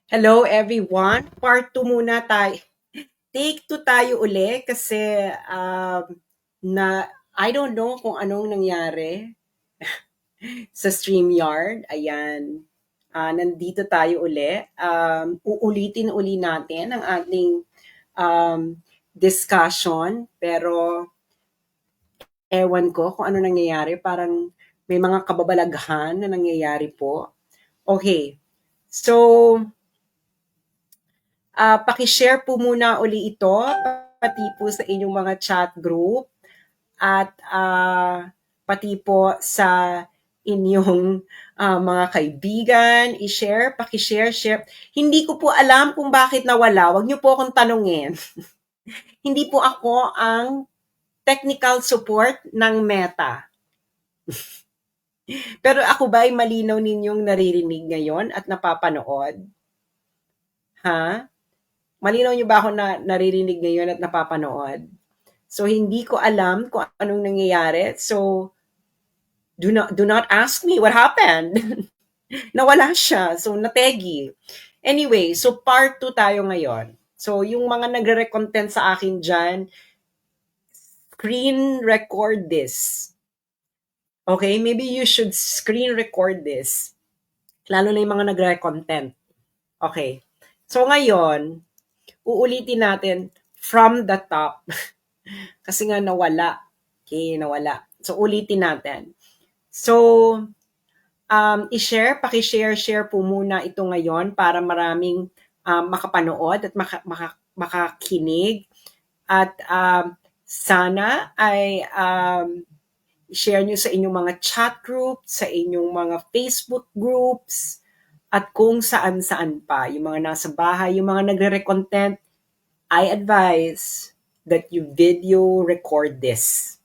Hello everyone. Part 2 muna tayo. Take 2 tayo uli kasi na I don't know kung anong nangyari sa StreamYard. Ayan. Nandito tayo uli. Uulitin uli natin ang ating um, discussion pero ewan ko kung ano nangyayari. Parang may mga kababalaghan na nangyayari po. Okay. So, paki-share po muna uli ito, pati po sa inyong mga chat group at pati po sa inyong mga kaibigan, i-share, paki-share, share. Hindi ko po alam kung bakit nawala. Huwag niyo po akong tanungin. Hindi po ako ang technical support ng Meta. Pero ako ba ay malinaw ninyong naririnig ngayon at napapanood? Ha? Malinaw niyo ba ako na naririnig ngayon at napapanood? So hindi ko alam kung anong nangyayari. So do not ask me what happened. Nawala siya. So nategi. Anyway, so part 2 tayo ngayon. So yung mga nagre-content sa akin diyan, screen record this. Okay, maybe you should screen record this. Lalo na yung mga nagre-content. Okay. So ngayon, uulitin natin from the top. Kasi nga nawala. Okay, nawala. So ulitin natin. So, paki-share po muna ito ngayon para maraming makapanood at makakinig. At sana ay share nyo sa inyong mga chat groups, sa inyong mga Facebook groups, at kung saan-saan pa. Yung mga nasa bahay, yung mga nagre-content, I advise that you video record this.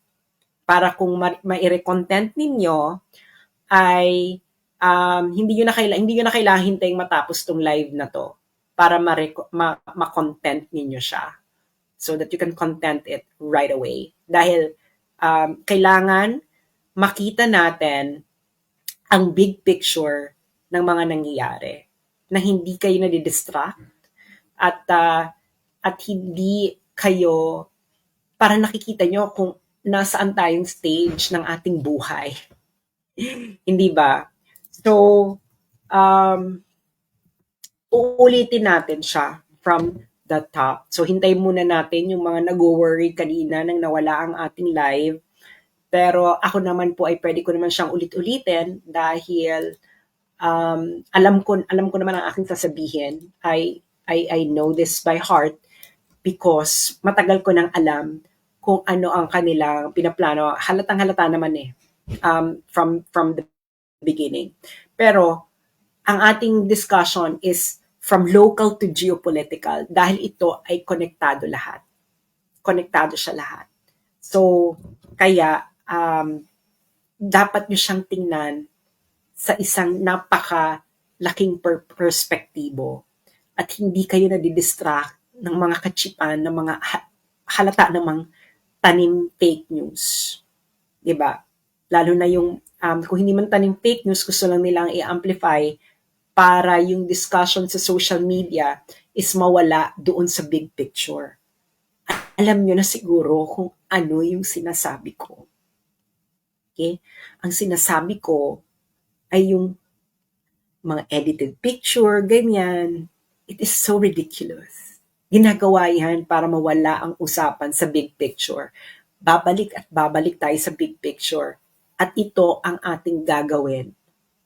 Para kung ma-content ninyo, ay hindi nyo na kailangan hintayin matapos tong live na to para ma-content ninyo siya. So that you can content it right away. Dahil kailangan makita natin ang big picture ng mga nangyayari. Na hindi kayo nadidistract at hindi kayo para nakikita nyo kung nasaan tayong stage ng ating buhay. Hindi ba? So, uulitin natin siya from the top. So, hintayin muna natin yung mga nag-worry kanina nang nawala ang ating live. Pero ako naman po ay pwede ko naman siyang ulit-ulitin dahil alam ko naman ang aking sasabihin. I know this by heart because matagal ko nang alam kung ano ang kanilang pinaplano. Halatang-halata naman from the beginning. Pero ang ating discussion is from local to geopolitical dahil ito ay konektado lahat. Konektado siya lahat. So, kaya dapat nyo siyang tingnan sa isang napakalaking perspektibo at hindi kayo nadidistract ng mga kachipan, ng mga halata namang tanim fake news. Diba? Lalo na yung, kung hindi man tanim fake news, gusto lang nilang i-amplify para yung discussion sa social media is mawala doon sa big picture. Alam nyo na siguro kung ano yung sinasabi ko. Okay? Ang sinasabi ko ay yung mga edited picture, ganyan. It is so ridiculous. Ginagawa yan para mawala ang usapan sa big picture. Babalik at babalik tayo sa big picture. At ito ang ating gagawin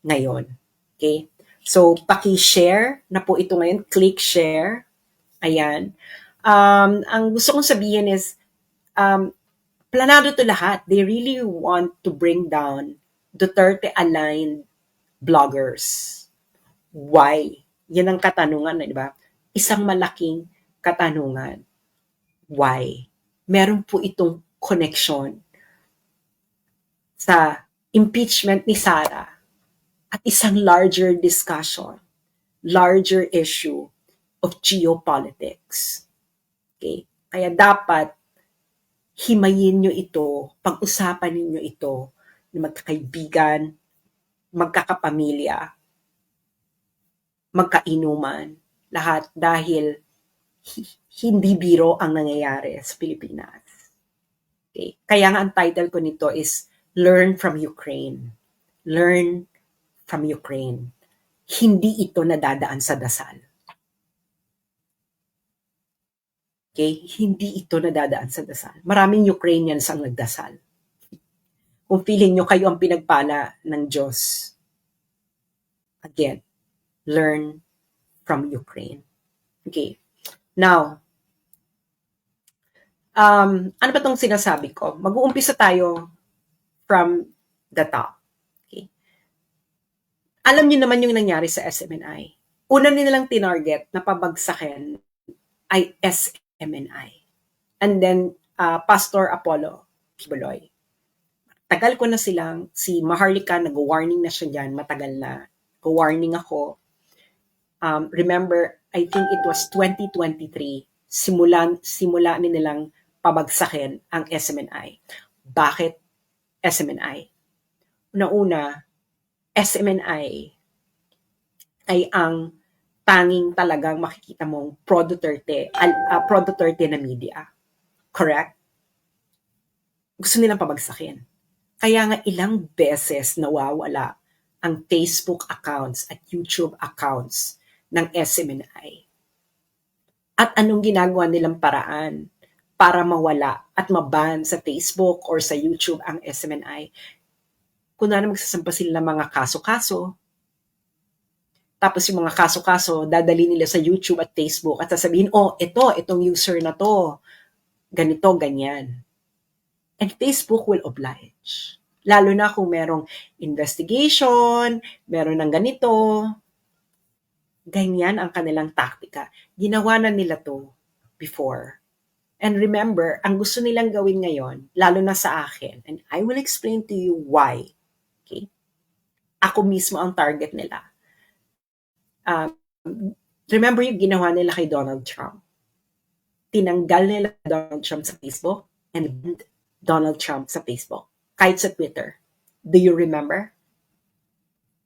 ngayon. Okay? So, paki-share na po ito ngayon. Click share. Ayan. Ang gusto kong sabihin is, planado to lahat. They really want to bring down Duterte-aligned bloggers. Why? Yan ang katanungan, di ba? Isang malaking katanungan. Why? Meron po itong connection sa impeachment ni Sara at isang larger discussion, larger issue of geopolitics. Okay? Kaya dapat himayin nyo ito, pag-usapan ninyo ito ng magkakaibigan, magkakapamilya, magkainuman, lahat dahil hindi biro ang nangyayari sa Pilipinas. Okay? Kaya nga ang title ko nito is Learn from Ukraine. Learn from Ukraine. Hindi ito nadadaan sa dasal. Okay? Hindi ito nadadaan sa dasal. Maraming Ukrainians ang nagdasal. Kung feeling nyo kayo ang pinagpala ng Diyos. Again, learn from Ukraine. Okay. Now, ano ba itong sinasabi ko? Mag-uumpisa tayo from the top. Okay. Alam niyo naman yung nangyari sa SMNI. Una nilang tinarget na pabagsakin ay SMNI. And then, Pastor Apollo Kibuloy. Tagal ko na silang, si Maharlika, nag-warning na siya dyan, matagal na. Go-warning ako. Remember, I think it was 2023, simula nilang pabagsakin ang SMNI. Bakit SMNI? Una-una, SMNI ay ang tanging talagang makikita mong pro-Duterte na media. Correct? Gusto nilang pabagsakin. Kaya nga ilang beses nawawala ang Facebook accounts at YouTube accounts ng SMNI. At anong ginagawa nilang paraan para mawala at maban sa Facebook or sa YouTube ang SMNI? Kunwari magsasampa sila ng mga kaso-kaso, tapos yung mga kaso-kaso, dadali nila sa YouTube at Facebook at sasabihin, itong user na to, ganito, ganyan. And Facebook will oblige. Lalo na kung merong investigation, meron ng ganito. Ganyan ang kanilang taktika. Ginawa na nila to before. And remember, ang gusto nilang gawin ngayon, lalo na sa akin, and I will explain to you why. Okay? Ako mismo ang target nila. Remember yung ginawa nila kay Donald Trump. Tinanggal nila Donald Trump sa Facebook and Donald Trump sa Facebook. Kahit sa Twitter. Do you remember?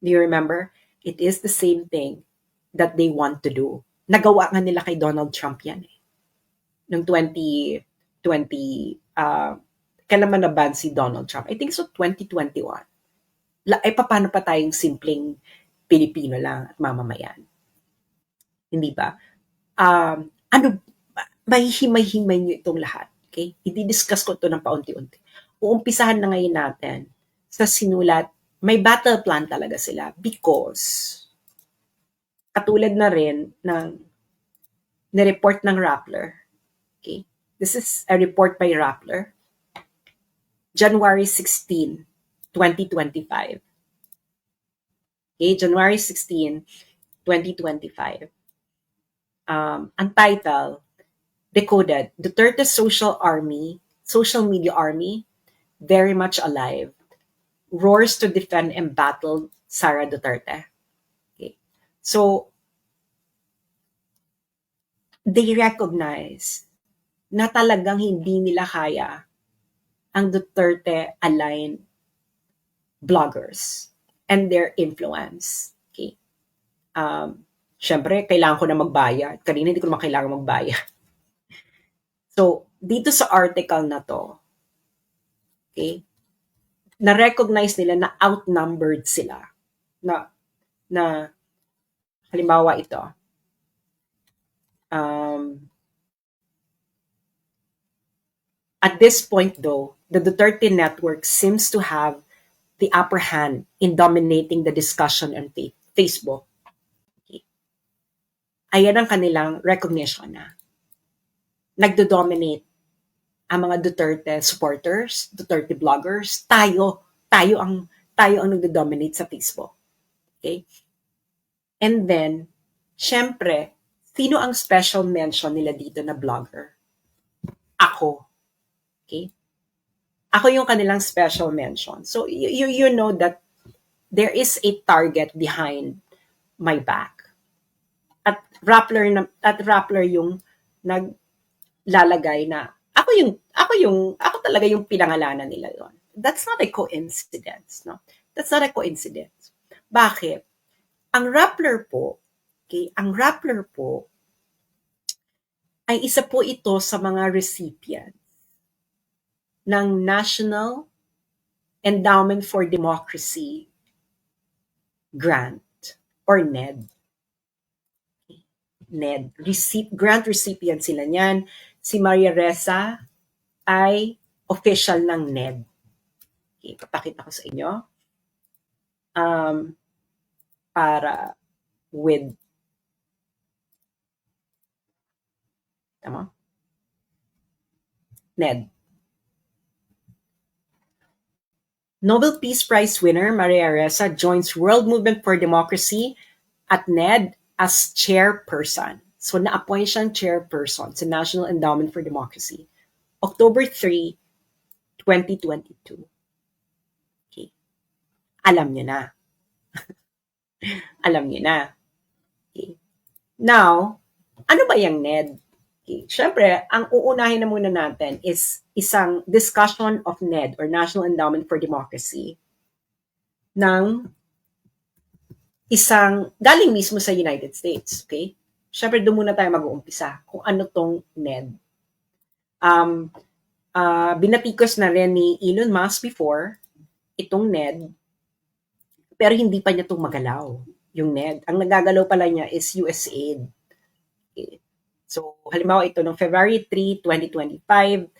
Do you remember? It is the same thing that they want to do. Nagawa nga nila kay Donald Trump yan eh. Noong 2020, kailan man naban si Donald Trump? I think so 2021. Paano pa tayong simpleng Pilipino lang at mamamayan? Hindi ba? May himay-himay nyo itong lahat. Okay? I-discuss ko ito ng paunti-unti. Uumpisahan na ngayon natin sa sinulat. May battle plan talaga sila because katulad na rin ng nireport ng Rappler. Okay? This is a report by Rappler. January 16, 2025. Okay? January 16, 2025. Ang title, Decoded, Duterte's social media army, very much alive, roars to defend and battle Sara Duterte. Okay. So, they recognize na talagang hindi nila kaya ang Duterte-aligned bloggers and their influence. Okay. Siyempre, kailangan ko na magbayad. Kanina hindi ko naman kailangan magbayad. So, dito sa article na to, okay, na-recognize nila na outnumbered sila. Na halimbawa ito, at this point though, the Duterte network seems to have the upper hand in dominating the discussion on Facebook. Okay. Ayan ang kanilang recognition na nagdo-dominate ang mga Duterte supporters, Duterte bloggers, tayo ang nagdo-dominate sa Facebook. Okay? And then, syempre, sino ang special mention nila dito na blogger? Ako. Okay? Ako yung kanilang special mention. So, you know that there is a target behind my back. At Rappler yung naglalagay na ako talaga yung pinangalanan nila doon. That's not a coincidence, no? That's not a coincidence. Bakit? Ang Rappler po Okay? Ang Rappler po ay isa po ito sa mga recipient ng National Endowment for Democracy grant or NED. NED. Grant recipient sila niyan. Si Maria Ressa ay official ng NED. Okay, papakita ko sa inyo. Para with tama? NED. Nobel Peace Prize winner Maria Ressa joins World Movement for Democracy at NED as chairperson. So na-appoint siyang chairperson sa National Endowment for Democracy. October 3, 2022. Okay. Alam niyo na. Alam niyo na. Okay. Now, ano ba yung NED? Okay. Siyempre, ang uunahin na muna natin is isang discussion of NED or National Endowment for Democracy ng isang galing mismo sa United States. Okay? Siyempre, doon muna tayo mag-uumpisa kung ano tong NED. Binatikos na rin ni Elon Musk before itong NED, pero hindi pa niya itong magalaw, yung NED. Ang nagagalaw pala niya is USAID. Okay. So, halimbawa ito, noong February 3, 2025,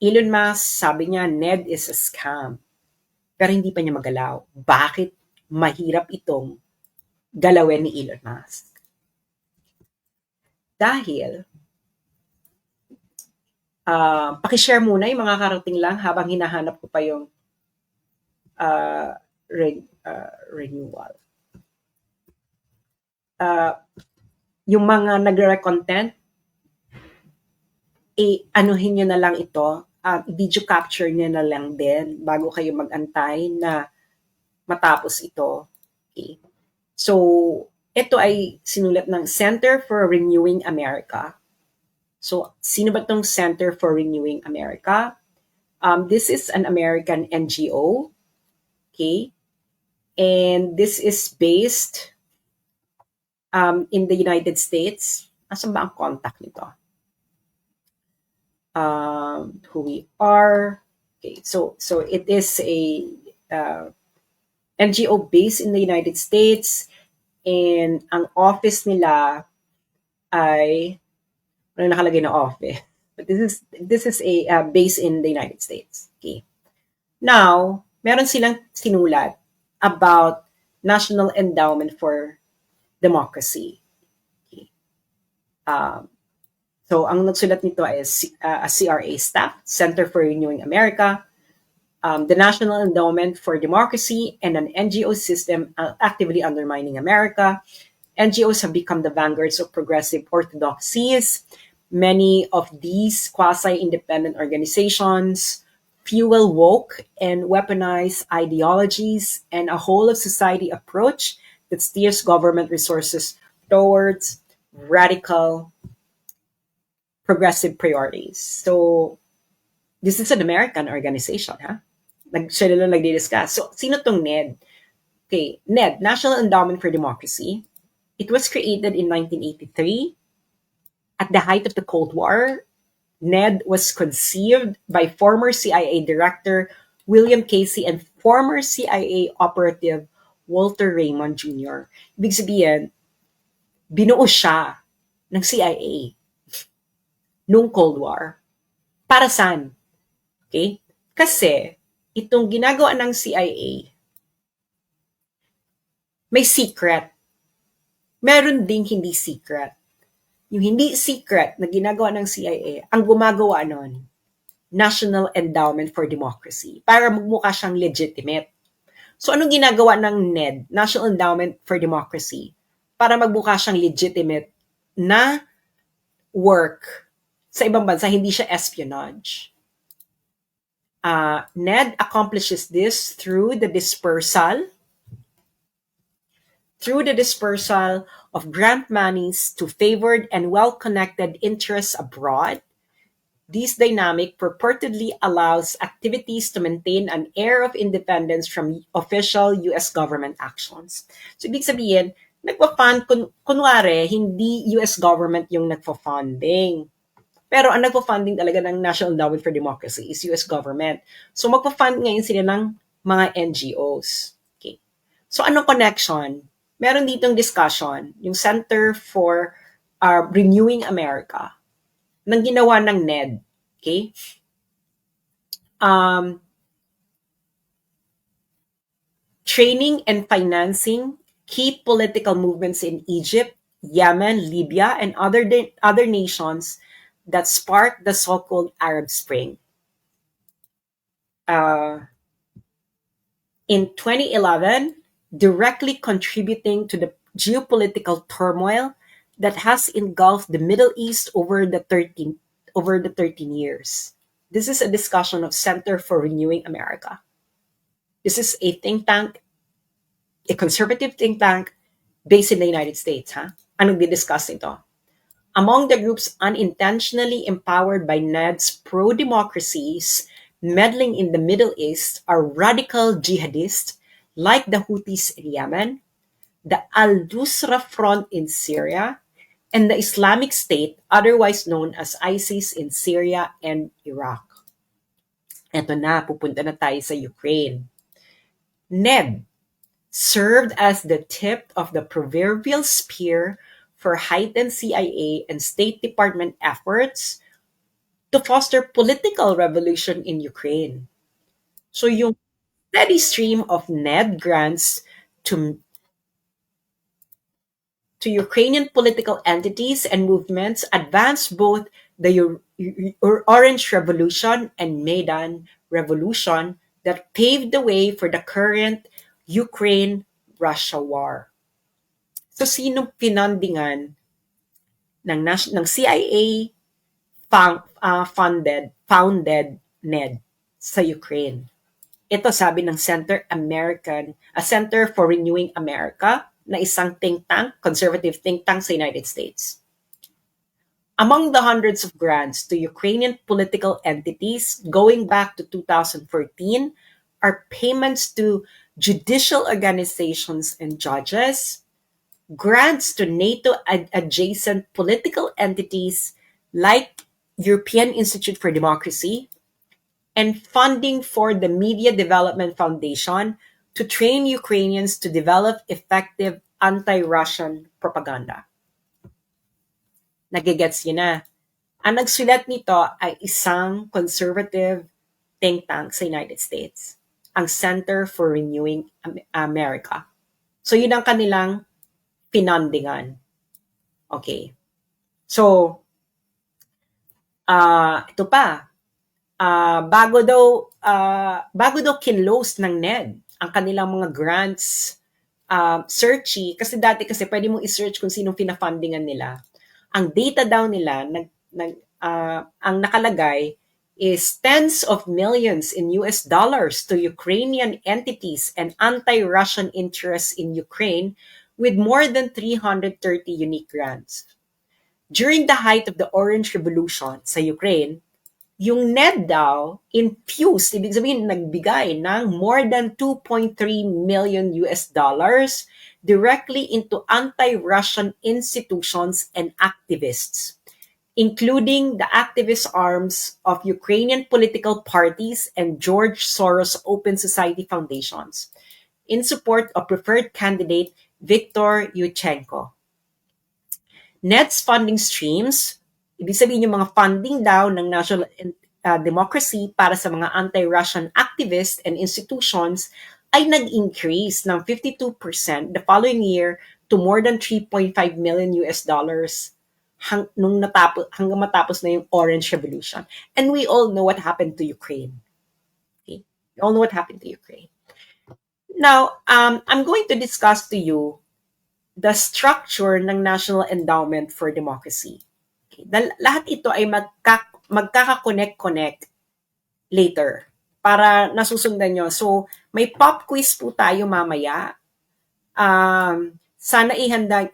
Elon Musk, sabi niya, NED is a scam. Pero hindi pa niya magalaw. Bakit mahirap itong galawin ni Elon Musk? Dahil, pakishare muna yung mga karating lang habang hinahanap ko pa yung renewal. Yung mga nagre-content, anuhin nyo na lang ito, video capture nyo na lang din bago kayo mag-antay na matapos ito. Okay. So, ito ay sinulat ng Center for Renewing America. So, sino ba itong Center for Renewing America? This is an American NGO. Okay? And this is based in the United States. Asan ba ang contact nito? Who we are. Okay, so it is a NGO based in the United States, and ang office nila ay ano nakalagay na office, but this is a base in the United States. Okay. Now, meron silang sinulat about National Endowment for Democracy. Okay. So, ang nagsulat nito is a CRA staff, Center for Renewing America, the National Endowment for Democracy, and an NGO system actively undermining America. NGOs have become the vanguards of progressive orthodoxies. Many of these quasi-independent organizations fuel woke and weaponized ideologies and a whole-of-society approach that steers government resources towards radical progressive priorities. So, this is an American organization, ha? Sila lang nagdi-discuss. So, sino tong NED? Okay, NED, National Endowment for Democracy. It was created in 1983. At the height of the Cold War, NED was conceived by former CIA Director William Casey and former CIA operative Walter Raymond Jr. Ibig sabihin, binuo siya ng CIA nung Cold War. Para saan? Okay? Kasi, itong ginagawa ng CIA, may secret. Meron ding hindi secret. Yung hindi secret na ginagawa ng CIA, ang gumagawa nun, National Endowment for Democracy, para magmukha siyang legitimate. So, anong ginagawa ng NED, National Endowment for Democracy, para magmukha siyang legitimate na work sa ibang bansa, hindi siya espionage. NED accomplishes this through the dispersal of grant monies to favored and well-connected interests abroad. This dynamic purportedly allows activities to maintain an air of independence from official U.S. government actions. So, ibig sabihin, Nagpa-fund, kunwari, hindi US government yung nagpa-funding. Pero ang nagpa-funding talaga ng National Endowment for Democracy is US government. So magpa-fund ngayon sila ng mga NGOs. Okay. So anong connection? Meron ditong discussion, yung Center for Renewing America, nang ginawa ng NED. Okay? Um, Training and financing key political movements in Egypt, Yemen, Libya, and other nations that sparked the so-called Arab Spring. Uh, in 2011, directly contributing to the geopolitical turmoil that has engulfed the Middle East over the 13 years. This is a discussion of Center for Renewing America. This is a think tank, a conservative think tank based in the United States. Anong di-discuss ito? Among the groups unintentionally empowered by NED's pro-democracies meddling in the Middle East are radical jihadists like the Houthis in Yemen, the Al-Nusra Front in Syria, and the Islamic State, otherwise known as ISIS in Syria and Iraq. Eto na, pupunta na tayo sa Ukraine. NED served as the tip of the proverbial spear for heightened CIA and State Department efforts to foster political revolution in Ukraine. So yung steady stream of NED grants to Ukrainian political entities and movements advanced both the Orange Revolution and Maidan Revolution that paved the way for the current Ukraine-Russia war. So sino pinandingan ng CIA founded NED sa Ukraine? Ito sabi ng Center for Renewing America, na isang think tank, conservative think tank sa United States. Among the hundreds of grants to Ukrainian political entities going back to 2014 are payments to judicial organizations and judges, grants to NATO-adjacent political entities like European Institute for Democracy, and funding for the Media Development Foundation to train Ukrainians to develop effective anti-Russian propaganda. Nagigets yun na. Ang nagsulat nito ay isang conservative think tank sa United States, ang Center for Renewing America. So yun ang kanilang pinandingan. Okay. So, ito pa, bago daw kinlose ng NED ang kanilang mga grants searchy, kasi dati kasi pwede mong i-search kung sinong pinafundingan nila. Ang data daw nila, ang nakalagay is tens of millions in US dollars to Ukrainian entities and anti-Russian interests in Ukraine with more than 330 unique grants. During the height of the Orange Revolution sa Ukraine, yung NED daw infused, ibig sabihin nagbigay ng more than 2.3 million US dollars directly into anti-Russian institutions and activists, including the activist arms of Ukrainian political parties and George Soros Open Society foundations, in support of preferred candidate Viktor Yushchenko. NED's funding streams, ibig sabihin yung mga funding daw ng national democracy para sa mga anti-Russian activists and institutions ay nag-increase ng 52% the following year to more than 3.5 million US dollars hanggang matapos na yung Orange Revolution. And we all know what happened to Ukraine. Okay? We all know what happened to Ukraine. Now, I'm going to discuss to you the structure ng National Endowment for Democracy. Okay. Lahat ito ay magkaka-connect later para nasusundan nyo. So, may pop quiz po tayo mamaya. Sana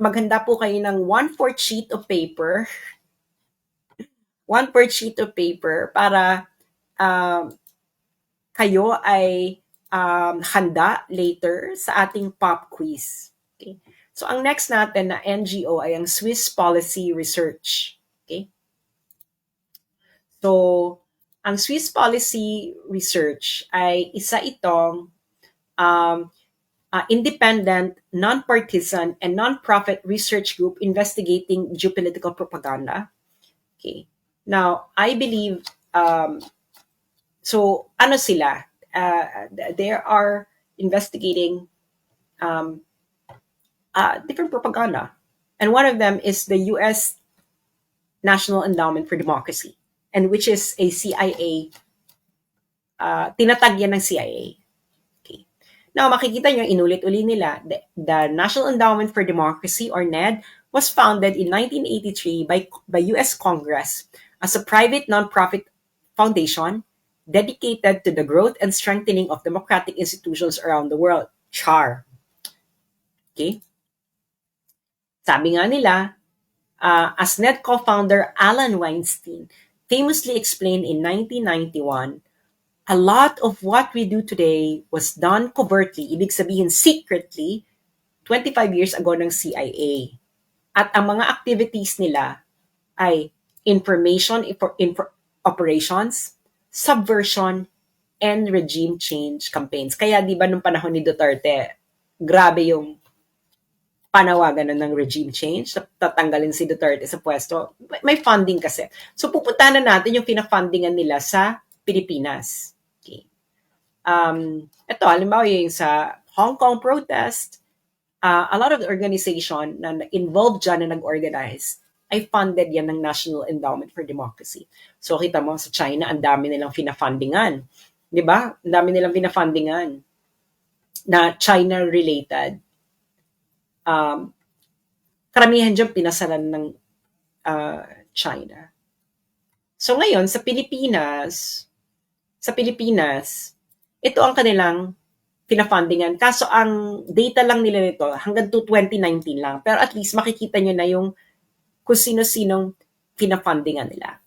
maghanda po kayo ng 1/4 sheet of paper. 1/4 sheet of paper para kayo ay handa later sa ating pop quiz. Okay. So, ang next natin na NGO ay ang Swiss Policy Research. Okay? So, ang Swiss Policy Research ay isa itong um, independent, non-partisan, and non-profit research group investigating geopolitical propaganda. Okay. Now, I believe, so ano sila? They are investigating um, different propaganda. And one of them is the U.S. National Endowment for Democracy, and which is a CIA, tinatag yan ng CIA. Okay. Now, makikita nyo, inulit-uli nila, the National Endowment for Democracy, or NED, was founded in 1983 by U.S. Congress as a private nonprofit foundation dedicated to the growth and strengthening of democratic institutions around the world. CHAR. Okay? Sabi nga nila, as NED co-founder Alan Weinstein famously explained in 1991, a lot of what we do today was done covertly, ibig sabihin secretly, 25 years ago ng CIA. At ang mga activities nila ay information operations, subversion, and regime change campaigns. Kaya di ba nung panahon ni Duterte, grabe yung panawagan ng regime change, tatanggalin si Duterte sa pwesto. May funding kasi. So pupuntahan na natin yung pinafundingan nila sa Pilipinas. Okay. Ito, halimbawa yung sa Hong Kong protest, a lot of the organization na involved dyan na nag-organize ay funded yan ng National Endowment for Democracy. So kita mo sa China, ang dami nilang pinafundingan. Di ba? Ang dami nilang pinafundingan na China-related. Karamihan dyan pinasalan ng China. So ngayon, sa Pilipinas, ito ang kanilang pinafundingan. Kaso ang data lang nila nito hanggang to 2019 lang. Pero at least makikita nyo na yung kung sino-sinong pinafundingan nila.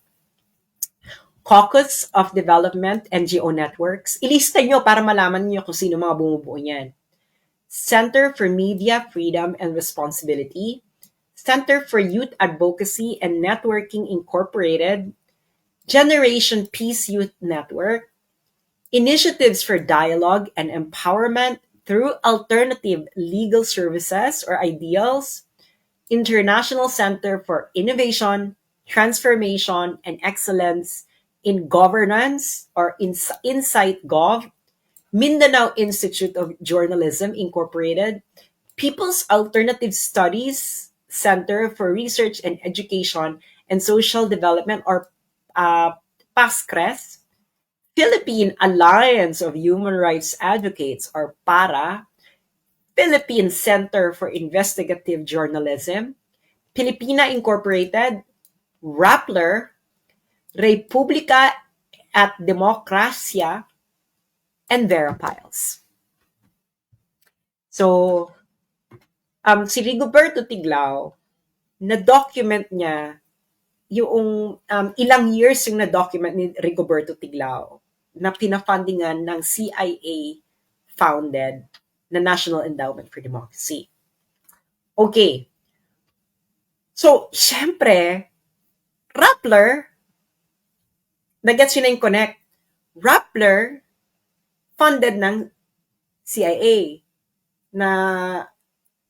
Caucus of Development NGO Networks. Ilista nyo para malaman nyo kung sino mga bumubuo niyan. Center for Media Freedom and Responsibility. Center for Youth Advocacy and Networking Incorporated. Generation Peace Youth Network. Initiatives for Dialogue and Empowerment through Alternative Legal Services or IDEALS. International Center for Innovation, Transformation, and Excellence in Governance or Insight Gov, Mindanao Institute of Journalism Incorporated, People's Alternative Studies Center for Research and Education and Social Development or PASCRES, Philippine Alliance of Human Rights Advocates or PARA, Philippine Center for Investigative Journalism, Pilipina Incorporated, Rappler, Republika at Demokrasya, and Veripiles. So, si Rigoberto Tiglao, na-document niya yung ilang years yung na-document ni Rigoberto Tiglao na pinafundingan ng CIA-founded na National Endowment for Democracy. Okay. So, syempre, Rappler, nag-gets yun na yung connect. Rappler, funded ng CIA na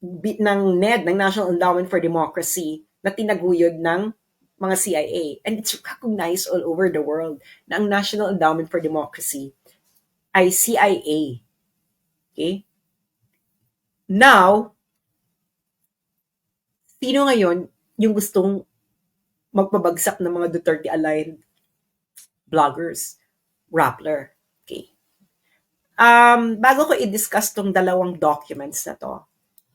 ng NED, ng National Endowment for Democracy, na tinaguyod ng mga CIA. And it's recognized all over the world na ang National Endowment for Democracy ay CIA. Okay? Now, sino ngayon yung gustong magpabagsak ng mga Duterte-aligned bloggers? Rappler. Okay. Bago ko i-discuss tong dalawang documents na to,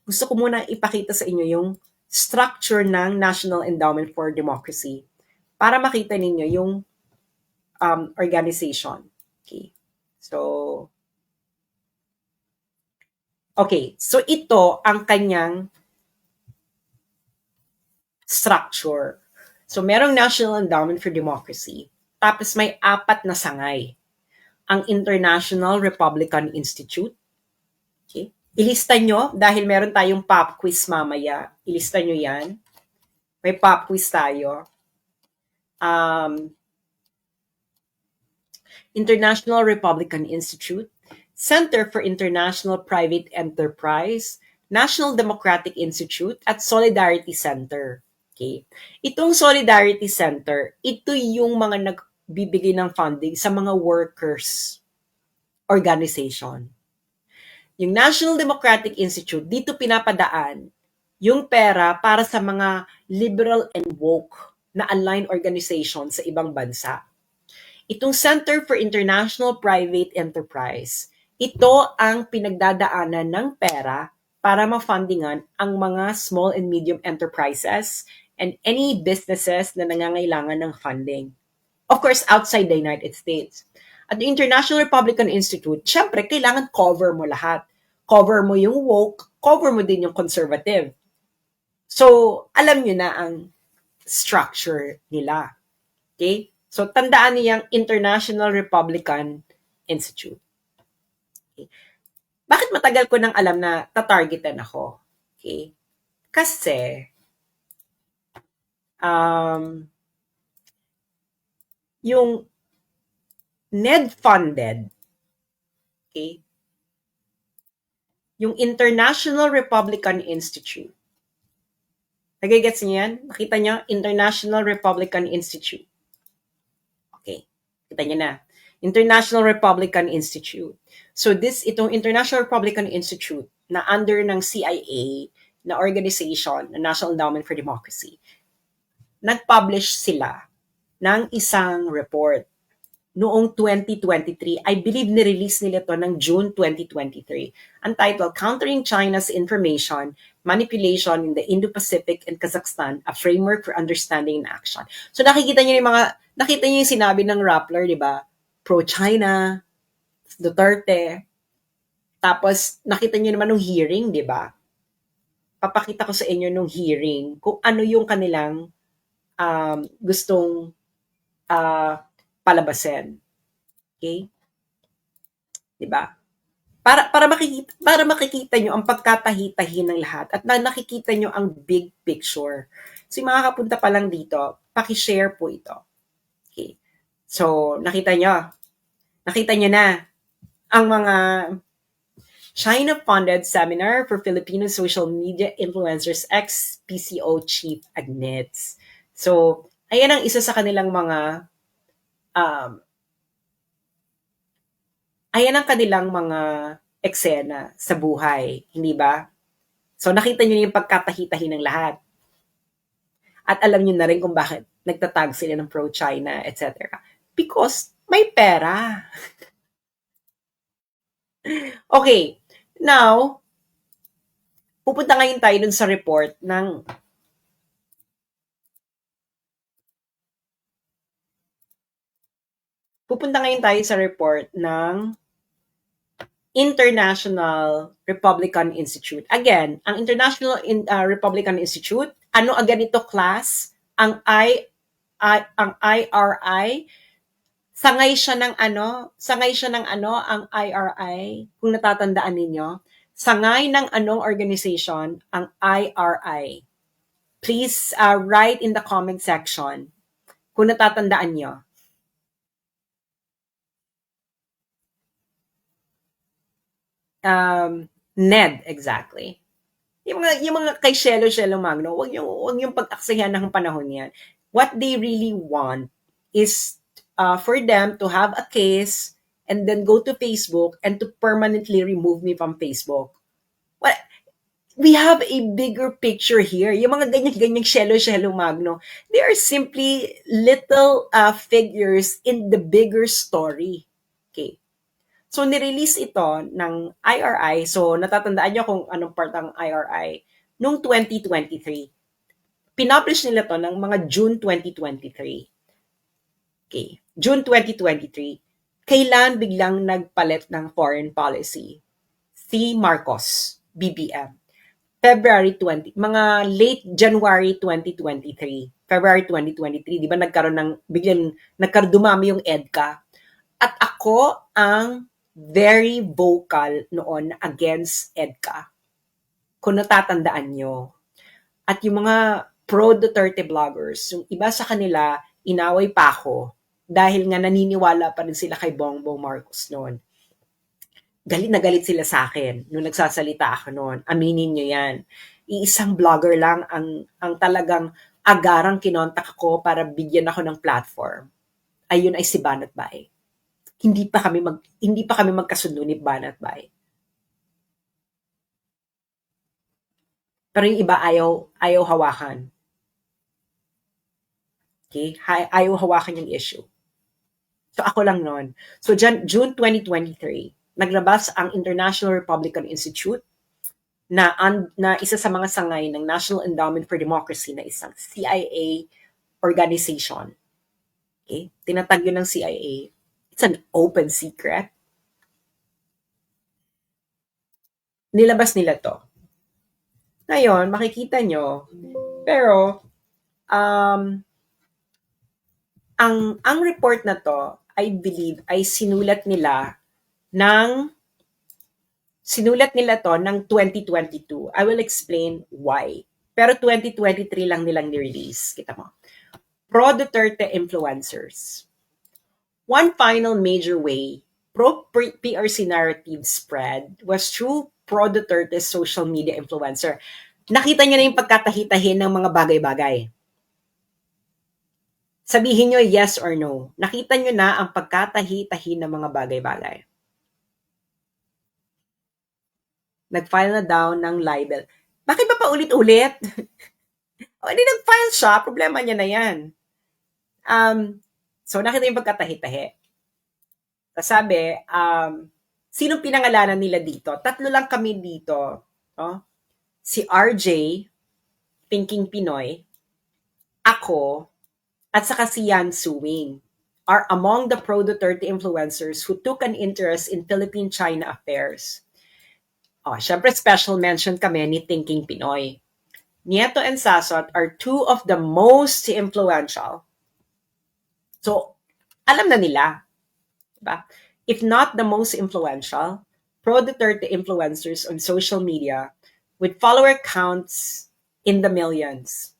gusto ko muna ipakita sa inyo yung structure ng National Endowment for Democracy para makita ninyo yung organization. Okay. So ito ang kanyang structure. So merong National Endowment for Democracy, tapos may 4 na sangay. Ang International Republican Institute, okay? Ilista nyo, dahil meron tayong pop quiz mamaya. Ilista nyo yan. May pop quiz tayo. International Republican Institute, Center for International Private Enterprise, National Democratic Institute, at Solidarity Center. Okay? Itong Solidarity Center, ito yung mga nagbibigay ng funding sa mga workers organization. Yung National Democratic Institute, dito pinapadaan yung pera para sa mga liberal and woke na aligned organization sa ibang bansa. Itong Center for International Private Enterprise, ito ang pinagdadaanan ng pera para ma-fundingan ang mga small and medium enterprises and any businesses na nangangailangan ng funding. Of course, outside the United States. At the International Republican Institute, syempre, kailangan cover mo lahat. Cover mo yung woke, cover mo din yung conservative. So, alam nyo na ang structure nila. Okay? So, tandaan niyang International Republican Institute. Okay. Bakit matagal ko nang alam na tatargetan ako? Okay. Kasi, yung NED-funded, okay, yung International Republican Institute. Nagigets niyo yan? Nakita niyo? International Republican Institute. Okay. Kita niyo na. International Republican Institute. So itong International Republican Institute na under ng CIA na organization, na National Endowment for Democracy, nag-publish sila ng isang report noong 2023. I believe ni-release nila to ng June 2023. Ang title, Countering China's Information Manipulation in the Indo-Pacific and Kazakhstan, a Framework for Understanding and Action. So nakita niyo yung sinabi ng Rappler, di ba? Pro-China, Duterte. Tapos nakita niyo naman nung hearing, di ba? Papakita ko sa inyo nung hearing kung ano yung kanilang gustong palabasin. Okay? 'Di ba? Para makikita nyo ang pagkatahi-tahi ng lahat at nakikita nyo ang big picture. So, yung mga kapunta pa lang dito, paki-share po ito. Okay. So, nakita nyo na ang mga China-funded seminar for Filipino social media influencers ex-PCO chief admits. So, ayan ang isa sa kanilang mga ayan ang kanilang mga eksena sa buhay, hindi ba? So nakita niyo yung pagkatahi-tahi ng lahat. At alam niyo na rin kung bakit nagtatag sila ng pro-China, etc. Because may pera. Okay, now, pupunta ngayon tayo dun sa report ng International Republican Institute. Again, ang International Republican Institute, ano agad ito, class? Ang IRI, sangay siya ng ang IRI, kung natatandaan ninyo. Sangay ng anong organization ang IRI? Please write in the comment section kung natatandaan nyo. NED, exactly. Yung mga kay Shelo Magno, wag yung pag-aksaya ng panahon yan. What they really want is for them to have a case and then go to Facebook and to permanently remove me from Facebook. Well, we have a bigger picture here. Yung mga ganyan Shelo Magno, they are simply little figures in the bigger story. Okay. So, nirelease ito ng IRI. So, natatandaan nyo kung anong part ng IRI. Noong 2023. Pinublish nila to ng mga June 2023. Okay. June 2023. Kailan biglang nagpalit ng foreign policy? Si Marcos, BBM. February 20, mga late January 2023. February 2023, di ba biglang dumami yung EDCA. At ako ang very vocal noon against EDCA, kung natatandaan nyo. At yung mga pro-Duterte vloggers, yung iba sa kanila, inaway pa ako dahil nga naniniwala pa rin sila kay Bongbong Marcos noon. Galit na galit sila sa akin nung nagsasalita ako noon. Aminin nyo yan. Iisang vlogger lang ang talagang agarang kinontak ko para bigyan ako ng platform. Ayun ay si Banat Bay. Hindi pa kami magkasundo ni Banat Bay. Pero yung iba ayaw hawakan. Okay? Ayaw hawakan yung issue. So ako lang noon. So June 2023, naglabas ang International Republican Institute na isa sa mga sangay ng National Endowment for Democracy na isang CIA organization. Okay? Tinatag yun ng CIA. It's an open secret. Nilabas nila to. Ngayon, makikita nyo, pero ang report na to, I believe, ay sinulat nila to ng 2022. I will explain why. Pero 2023 lang nilang ni-release. Kita mo. Pro-Duterte influencers. One final major way pro-PRC narrative spread was through pro-Duterte social media influencer. Nakita niyo na yung pagkatahi-tahi ng mga bagay-bagay. Sabihin nyo yes or no. Nakita nyo na ang pagkatahi-tahi ng mga bagay-bagay. Nag-file na daw ng libel. Bakit ba paulit-ulit? O, hindi nag-file siya. Problema niya na yan. So, nakita yung pagkatahi-tahi. Sabi, sinong pinangalanan nila dito? Tatlo lang kami dito. Oh? Si RJ, Thinking Pinoy, ako, at saka si Yan Suwing are among the pro-Duterte influencers who took an interest in Philippine-China affairs. Syempre special mention kami ni Thinking Pinoy. Nieto and Sasot are two of the most influential. So, alam na nila. Diba? If not the most influential, pro-Duterte influencers on social media with follower counts in the millions.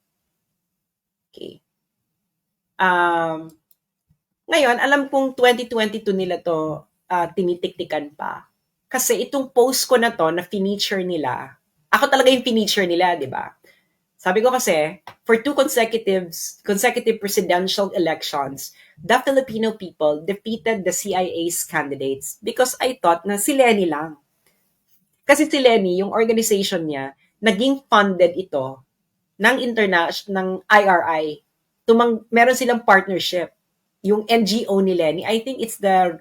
Okay. Ngayon, alam kong 2022 nila to tinitiktikan pa. Kasi itong post ko na to na feature nila, ako talaga yung feature nila, di ba? Sabi ko kasi, for two consecutive presidential elections, the Filipino people defeated the CIA's candidates because I thought na si Lenny lang. Kasi si Lenny, yung organization niya, naging funded ito ng IRI. Meron silang partnership. Yung NGO ni Lenny, I think it's the,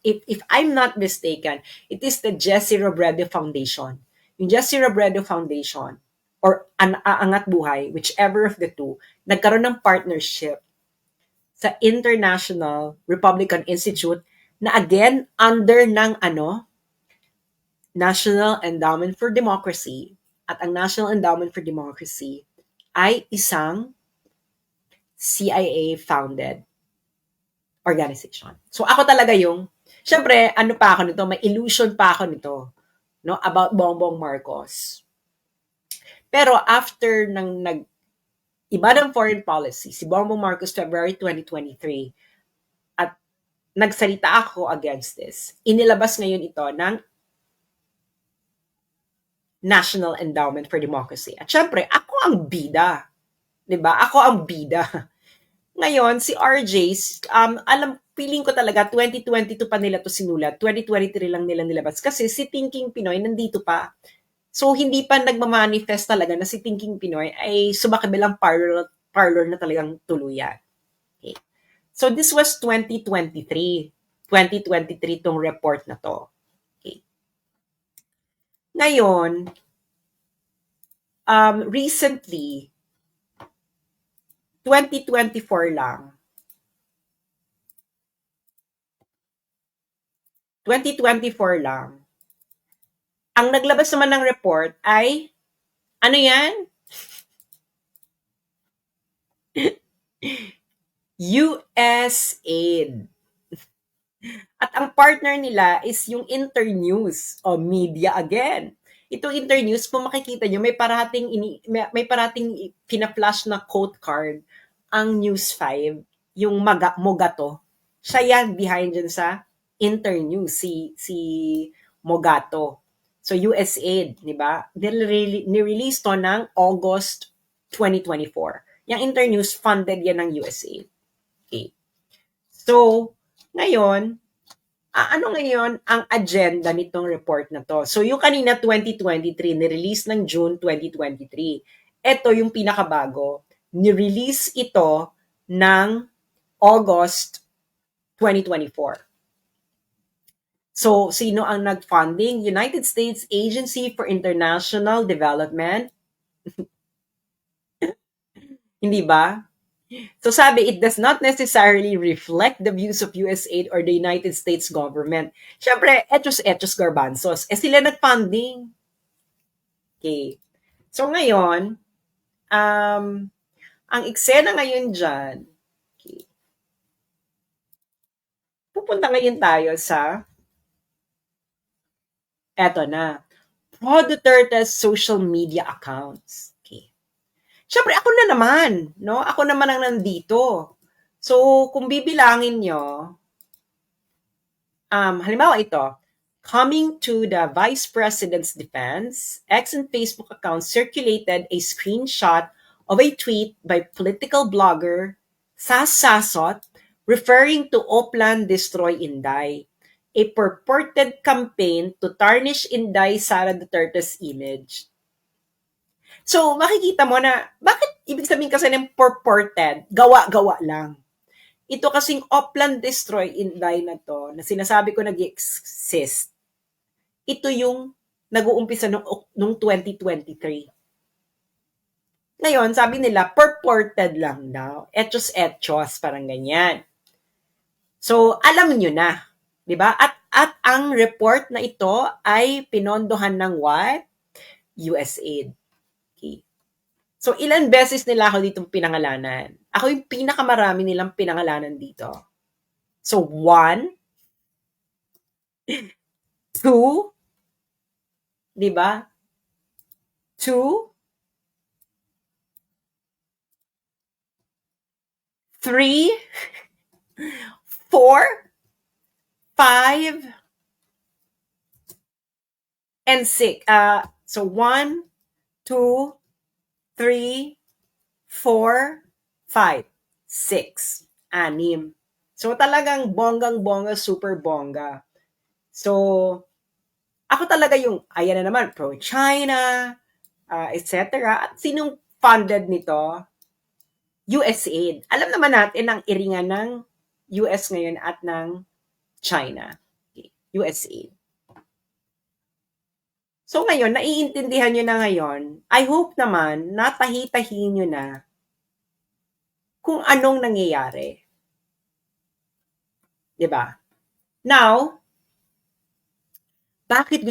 if I'm not mistaken, it is the Jesse Robredo Foundation. Yung Jesse Robredo Foundation, or Angat Buhay, whichever of the two, nagkaroon ng partnership sa International Republican Institute na again, under ng National Endowment for Democracy. At ang National Endowment for Democracy ay isang CIA-founded organization. So ako talaga yung, syempre, pa ako nito, may illusion pa ako nito, no, about Bongbong Marcos. Pero after iba ng foreign policy, si Bongbong Marcos February 2023, at nagsalita ako against this, inilabas ngayon ito ng National Endowment for Democracy. At syempre, ako ang bida. Diba? Ako ang bida. Ngayon, si RJ, feeling ko talaga, 2022 pa nila to sinulat, 2023 lang nila nilabas. Kasi si Thinking Pinoy nandito pa. So, hindi pa nagmamanifest talaga na si Thinking Pinoy ay sumakabilang parlor na talagang tuluyan. Okay. So, this was 2023. 2023 tong report na to. Okay. Ngayon, recently, 2024 lang, 2024 lang, ang naglabas naman ng report ay, ano yan? US aid. At ang partner nila is yung Internews o media again. Itong Internews, kung makikita nyo, may parating pina-flash na quote card ang News 5, yung Mogato. Siya yan behind dyan sa Internews, si Mogato. So USAID, di ba? Nirelease to ng August 2024. Yung Internews, funded yan ng USAID. Okay. So, ngayon, ano ngayon ang agenda nitong report na to? So, yung kanina 2023, nirelease ng June 2023. Ito yung pinakabago. Nirelease ito ng August 2024. So, sino ang nag-funding? United States Agency for International Development. Hindi ba? So sabi, it does not necessarily reflect the views of USAID or the United States government. Siyempre, etos garbanzos. Sila nag-funding. Okay. So ngayon, ang eksena ngayon dyan, okay, pupunta ngayon tayo sa, eto na, Pro Duterte's social media accounts. Okay. Siyempre, ako na naman, no? Ako naman ang nandito. So, kung bibilangin nyo, halimbawa ito, coming to the Vice President's defense, X and Facebook accounts circulated a screenshot of a tweet by political blogger Sas Sasot referring to Oplan Destroy Inday, a purported campaign to tarnish Inday Sara Duterte's image. So, makikita mo na, bakit ibig sabihin kasi ng purported, gawa-gawa lang. Ito kasing Oplan Destroy Inday na to, na sinasabi ko nag-exist, ito yung nag-uumpisa nung 2023. Ngayon, sabi nila, purported lang daw. Etos, parang ganyan. So, alam nyo na. Diba? At ang report na ito ay pinondohan ng what? USAID. Okay. So, ilan beses nila ako ditong pinangalanan? Ako yung pinakamarami nilang pinangalanan dito. So, 1, 2, di ba? 2, 3, 4, 5, and 6. So, 1, 2, 3, 4, 5, 6. 6. So, talagang bonggang-bongga, super bongga. So, ako talaga yung, ayan na naman, pro-China, etc. At sinong funded nito? USAID. Alam naman natin ang iringan ng US ngayon at ng China. Okay. USAID. So ngayon, naiintindihan nyo na ngayon, I hope naman, natahi-tahi nyo na kung anong nangyayari. Diba? Now, bakit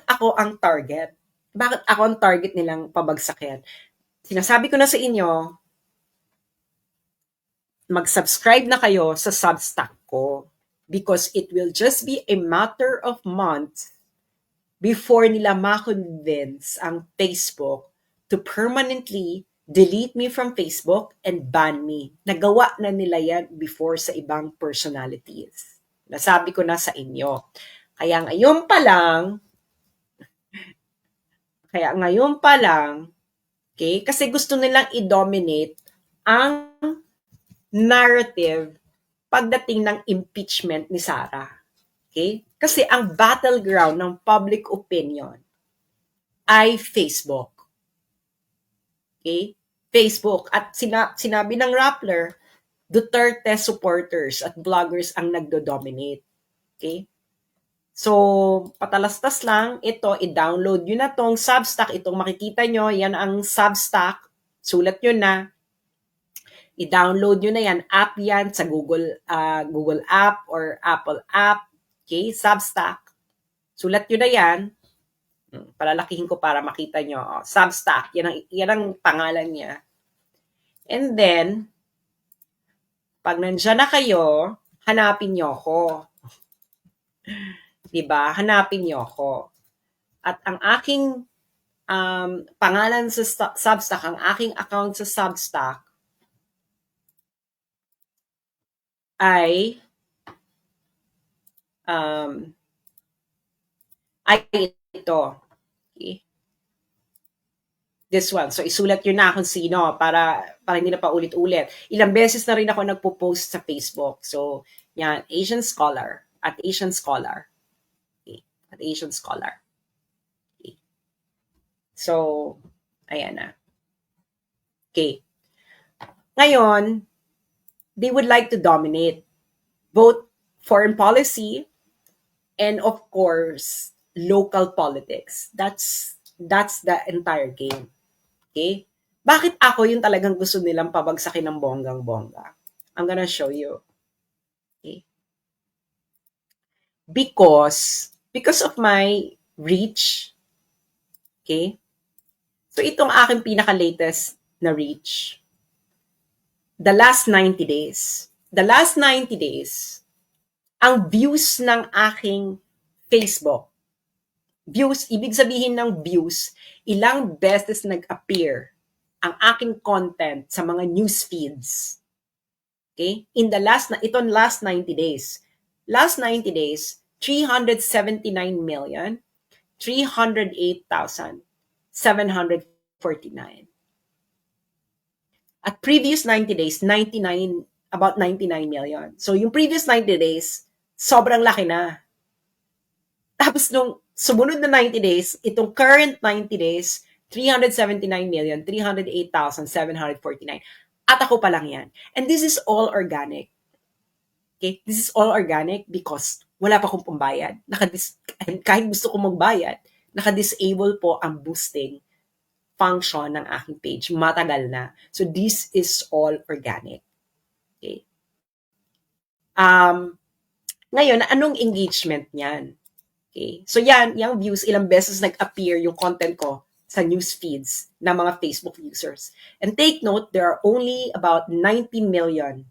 ako ang target? Bakit ako ang target nilang pabagsakin? Sinasabi ko na sa inyo, mag-subscribe na kayo sa Substack ko because it will just be a matter of months before nila ma-convince ang Facebook to permanently delete me from Facebook and ban me. Nagawa na nila yan before sa ibang personalities. Nasabi ko na sa inyo. Kaya ngayon pa lang, okay, kasi gusto nilang i-dominate ang narrative pagdating ng impeachment ni Sara. Okay? Kasi ang battleground ng public opinion ay Facebook. Okay? Facebook. At sinabi ng Rappler, Duterte supporters at bloggers ang nagdo-dominate. Okay? So, patalastas lang, ito, i-download nyo na tong Substack. Itong makikita nyo, yan ang Substack. Sulat nyo na. I-download nyo na yan. App yan sa Google App or Apple App. Okay, Substack. Sulat nyo na yan. Palalakihin ko para makita nyo. Substack, yan ang pangalan niya. And then, pag nandiyan na kayo, hanapin nyo ako. Diba? Hanapin niyo ako. At ang aking pangalan sa Substack, ang aking account sa Substack ay um, ay ito. Okay. This one. So, isulat yun na kung sino para hindi na pa ulit-ulit. Ilang beses na rin ako nagpo-post sa Facebook. So, yan, Asian Scholar. At Asian Scholar. Okay. At Asian Scholar. Okay. So, ayan na. Okay. Ngayon, they would like to dominate both foreign policy and of course, local politics. That's the entire game. Okay? Bakit ako yung talagang gusto nilang pabagsakin ng bonggang-bongga? I'm gonna show you. Okay? Because of my reach, okay? So itong aking pinaka-latest na reach, the last 90 days. The last 90 days, ang views ng aking Facebook, views, ibig sabihin ng views, ilang beses nag-appear ang aking content sa mga news feeds. Okay? In the last 90 days. Last 90 days, 379,308,749. At previous 90 days, about 99 million. So yung previous 90 days, sobrang laki na. Tapos nung sumunod na 90 days, itong current 90 days, 379,308,749. At ako pa lang yan. And this is all organic. Okay? This is all organic because wala pa akong pambayad. Kahit gusto ko magbayad, naka-disable po ang boosting function ng aking page. Matagal na. So this is all organic. Okay? Ngayon, anong engagement niyan? Okay? So yan, yung views, ilang beses nag-appear yung content ko sa news feeds ng mga Facebook users. And take note, there are only about 90 million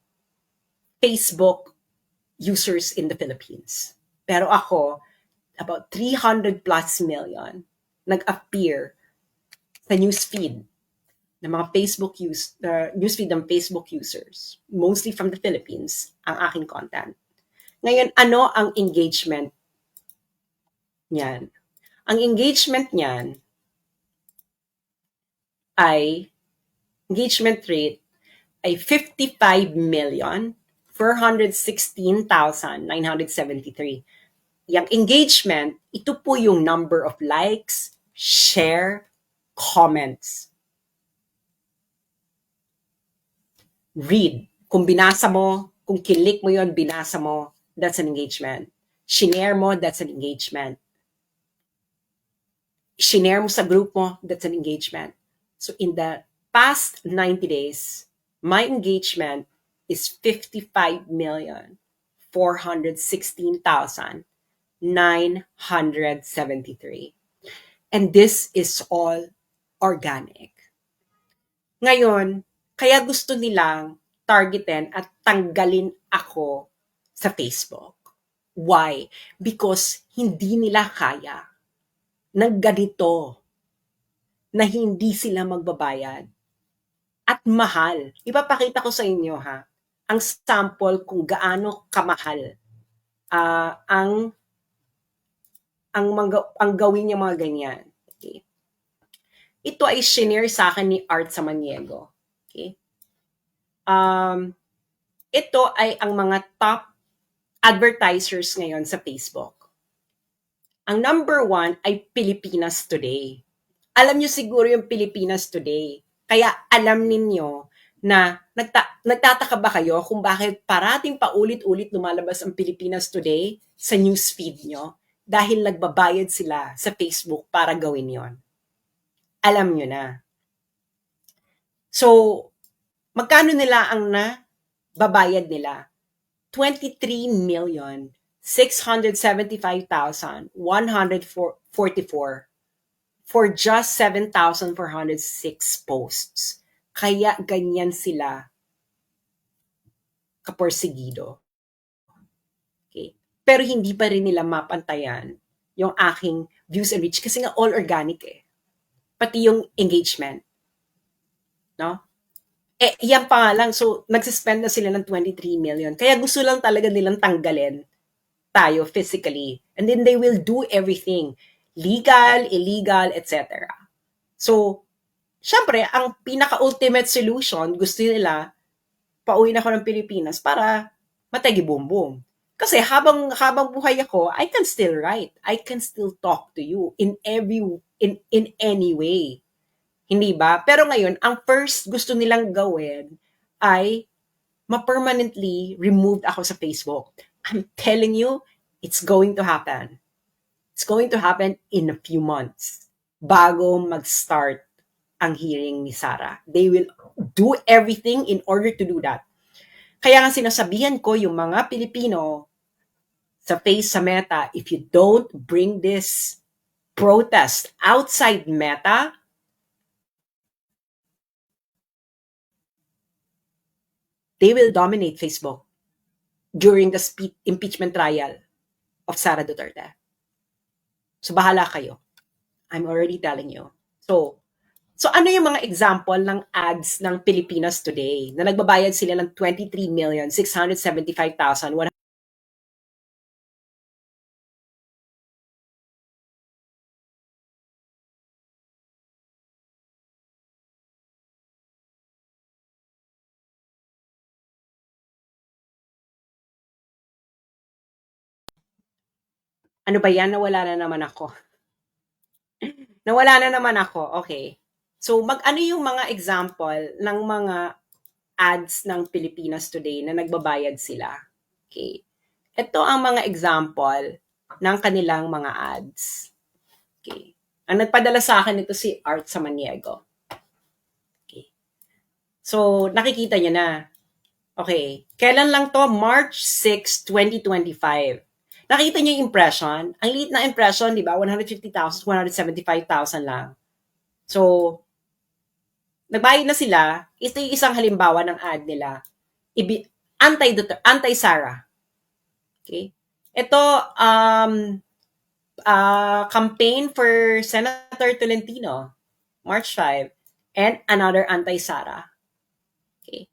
Facebook users in the Philippines. Pero ako, about 300 plus million nag-appear sa newsfeed ng mga newsfeed ng Facebook users, mostly from the Philippines, ang aking content. Ngayon, ano ang engagement niyan? Ang engagement niyan ay, engagement rate ay 55,416,973. Yung engagement, ito po yung number of likes, share, comments. Read. Kung binasa mo, kung kilik mo yon, binasa mo, that's an engagement. Shinare mo, that's an engagement. Shinare mo sa group mo, that's an engagement. So in the past 90 days, my engagement is 55,416,973. And this is all organic. Ngayon, kaya gusto nilang targetin at tanggalin ako sa Facebook. Why? Because hindi nila kaya ng ganito na hindi sila magbabayad. At mahal. Ipapakita ko sa inyo ang sample kung gaano kamahal ang gawin niya mga ganyan. Okay. Ito ay shinare sa akin ni Art Samaniego. Okay. Ito ay ang mga top advertisers ngayon sa Facebook. Ang number 1 ay Pilipinas Today. Alam niyo siguro yung Pilipinas Today. Kaya alam ninyo na nagtataka ba kayo kung bakit parating paulit-ulit lumalabas ang Pilipinas Today sa newsfeed nyo? Dahil nagbabayad sila sa Facebook para gawin yon. Alam nyo na. So, magkano nila ang babayad nila? 23,675,144 for just 7,406 posts. Kaya ganyan sila kaporsigido. Okay. pero hindi pa rin nila mapantayan yung aking views and reach kasi nga all organic eh. Pati yung engagement, no? Yan pa nga lang. So, nagsispend na sila ng 23 million. Kaya gusto lang talaga nilang tanggalin tayo physically. And then they will do everything. Legal, illegal, etc. So, syempre, ang pinaka-ultimate solution, gusto nila, pauwi na ako ng Pilipinas para matagi boom boom. Kasi habang buhay ako, I can still write. I can still talk to you in any way. Hindi ba? Pero ngayon, ang first gusto nilang gawin ay ma-permanently removed ako sa Facebook. I'm telling you, it's going to happen. It's going to happen in a few months bago mag-start ang hearing ni Sarah. They will do everything in order to do that. Kaya nga sinasabihan ko yung mga Pilipino sa Face, sa Meta, if you don't bring this protest outside Meta, they will dominate Facebook during the impeachment trial of Sara Duterte. So bahala kayo. I'm already telling you. So ano yung mga example ng ads ng Pilipinas Today na nagbabayad sila ng 23,675,000. Ano ba yan? Nawala na naman ako. Nawala na naman ako. Okay. So ano yung mga example ng mga ads ng Pilipinas Today na nagbabayad sila? Okay. Ito ang mga example ng kanilang mga ads. Okay. Ang nagpadala sa akin ito si Art Samaniego. Okay. So, nakikita niya na. Okay. Kailan lang to? March 6, 2025. Nakita niyo yung impression? Ang liit na impression, di ba? 150,000, 175,000 lang. So, nagbayad na sila. Ito yung isang halimbawa ng ad nila. Anti-Sara. Okay? Ito, campaign for Senator Tolentino, March 5, and another anti-Sara. Okay.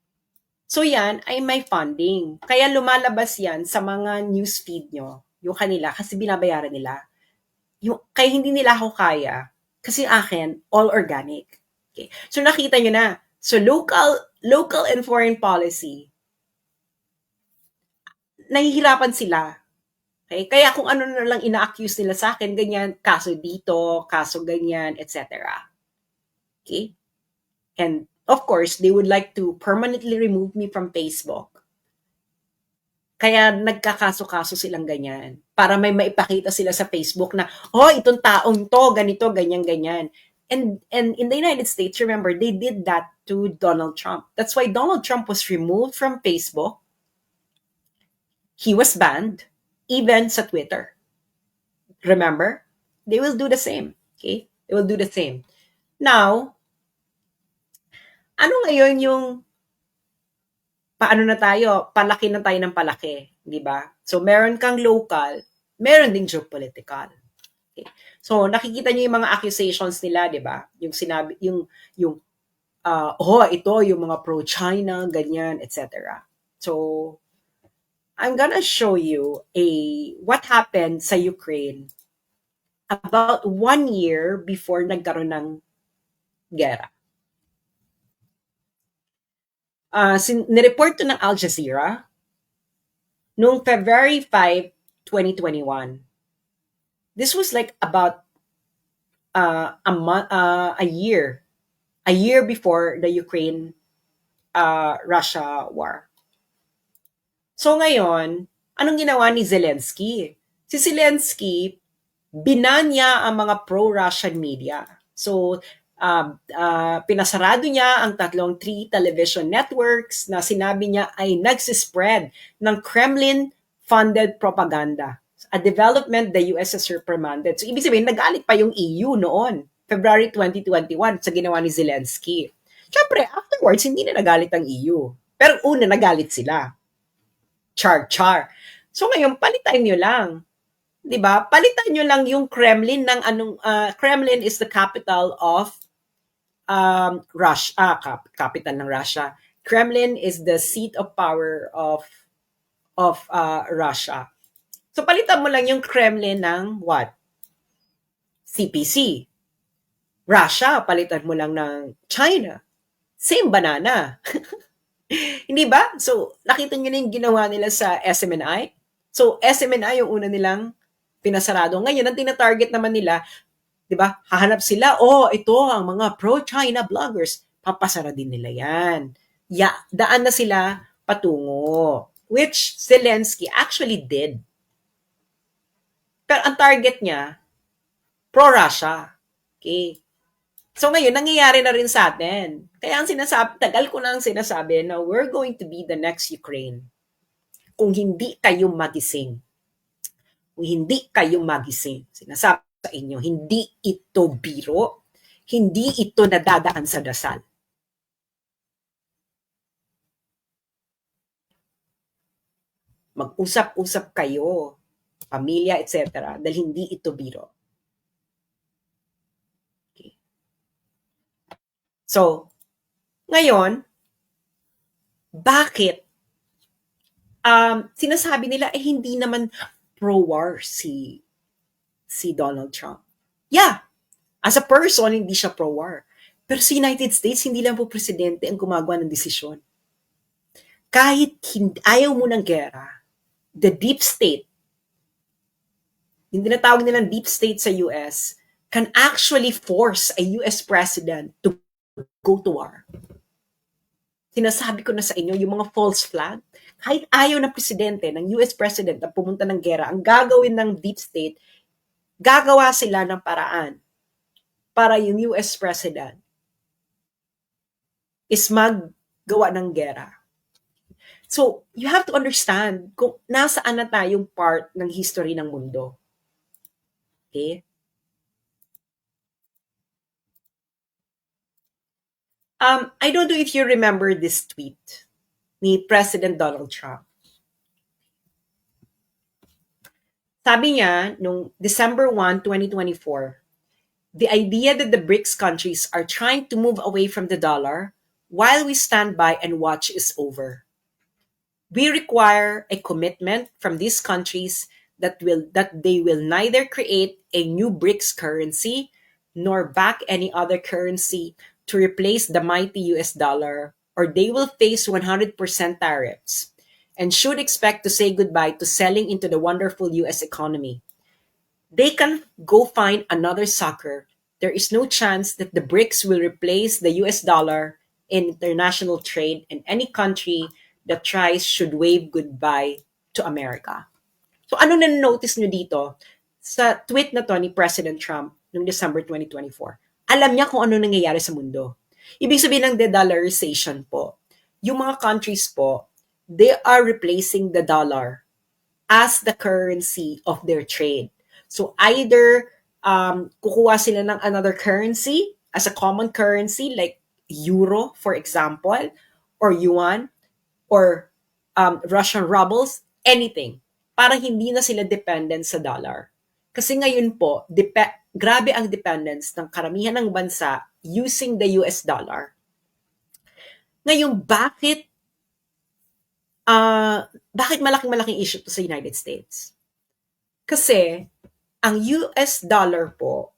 So yan ay may funding. Kaya lumalabas yan sa mga newsfeed nyo, yung kanila, kasi binabayaran nila. Kaya hindi nila ako kaya, kasi akin, all organic. Okay. So nakita nyo na, so local and foreign policy, nahihirapan sila. Okay? Kaya kung ano na lang ina-accuse nila sa akin, ganyan, kaso dito, kaso ganyan, etc. Okay? And of course, they would like to permanently remove me from Facebook. Kaya nagkakaso-kaso silang ganyan. Para may maipakita sila sa Facebook na, oh, itong taong to, ganito, ganyan. And in the United States, remember, they did that to Donald Trump. That's why Donald Trump was removed from Facebook. He was banned, even sa Twitter. Remember? They will do the same. Okay? They will do the same. Now, ano ngayon yung paano na tayo? Palaki na tayo ng palaki, di ba? So, meron kang local, meron ding geopolitical. Okay. So, nakikita niyo yung mga accusations nila, di ba? Yung sinabi, yung ito, yung mga pro-China, ganyan, etc. So, I'm gonna show you what happened sa Ukraine about 1 year before nagkaroon ng gera. Nireport to ng Al Jazeera noong February 5, 2021. This was like about a year before the Ukraine-Russia war. So ngayon, anong ginawa ni Zelensky? Si Zelensky, binan niya ang mga pro-Russian media. So, pinasarado niya ang 3 television networks na sinabi niya ay nagsispread ng Kremlin-funded propaganda. A development the US has reprimanded. So, ibig sabihin, nagalit pa yung EU noon, February 2021, sa ginawa ni Zelensky. Siyempre, afterwards, hindi na nagalit ang EU. Pero una, nagalit sila. Char. So ngayon, palitan nyo lang. 'Di ba? Palitan nyo lang yung Kremlin ng Kremlin is the capital of Russia, capital ng Russia. Kremlin is the seat of power of Russia. So palitan mo lang yung Kremlin ng what? CPC. Russia, palitan mo lang ng China. Same banana. Hindi ba? So, nakita nyo na yung ginawa nila sa SMNI? So, SMNI yung una nilang pinasarado. Ngayon, ang tina-target naman nila, di ba? Hahanap sila, ito ang mga pro-China bloggers. Papasara din nila yan. Daan na sila patungo. Which Zelensky actually did. Pero ang target niya, pro-Russia. Okay? So ngayon, nangyayari na rin sa atin. Kaya ang sinasabi, tagal ko na ang sinasabi na we're going to be the next Ukraine. Kung hindi kayo magising. Kung hindi kayo magising. Sinasabi sa inyo, hindi ito biro. Hindi ito nadadaan sa dasal. Mag-usap-usap kayo, pamilya, etc. Dahil hindi ito biro. Okay. So, ngayon, bakit sinasabi nila hindi naman pro-war si Donald Trump? Yeah, as a person, hindi siya pro-war. Pero sa United States, hindi lang po presidente ang gumagawa ng desisyon. Kahit ayaw mo ng gera, the deep state, yung tinatawag nilang deep state sa US, can actually force a US president to go to war. Sinasabi ko na sa inyo, yung mga false flag, kahit ayaw ng presidente, ng US president na pumunta ng gera, ang gagawin ng deep state, gagawa sila ng paraan para yung US president is maggawa ng gera. So, you have to understand kung nasaan na tayong part ng history ng mundo. Okay? I don't know if you remember this tweet ni President Donald Trump. Sabi niya, nung December 1, 2024, the idea that the BRICS countries are trying to move away from the dollar while we stand by and watch is over. We require a commitment from these countries that they will neither create a new BRICS currency nor back any other currency to replace the mighty US dollar, or they will face 100% tariffs and should expect to say goodbye to selling into the wonderful US economy. They can go find another sucker. There is no chance that the BRICS will replace the US dollar in international trade, and any country that tries should wave goodbye to America. So ano na-notice nyo dito sa tweet na to ni President Trump noong December 2024? Alam niya kung ano nangyayari sa mundo. Ibig sabihin ng de-dollarization po, yung mga countries po, they are replacing the dollar as the currency of their trade. So either kukuha sila ng another currency as a common currency like euro, for example, or yuan, or Russian rubles, anything. Para hindi na sila dependent sa dollar. Kasi ngayon po, grabe ang dependence ng karamihan ng bansa using the US dollar. Ngayon, bakit malaking issue to sa United States? Kasi, ang US dollar po,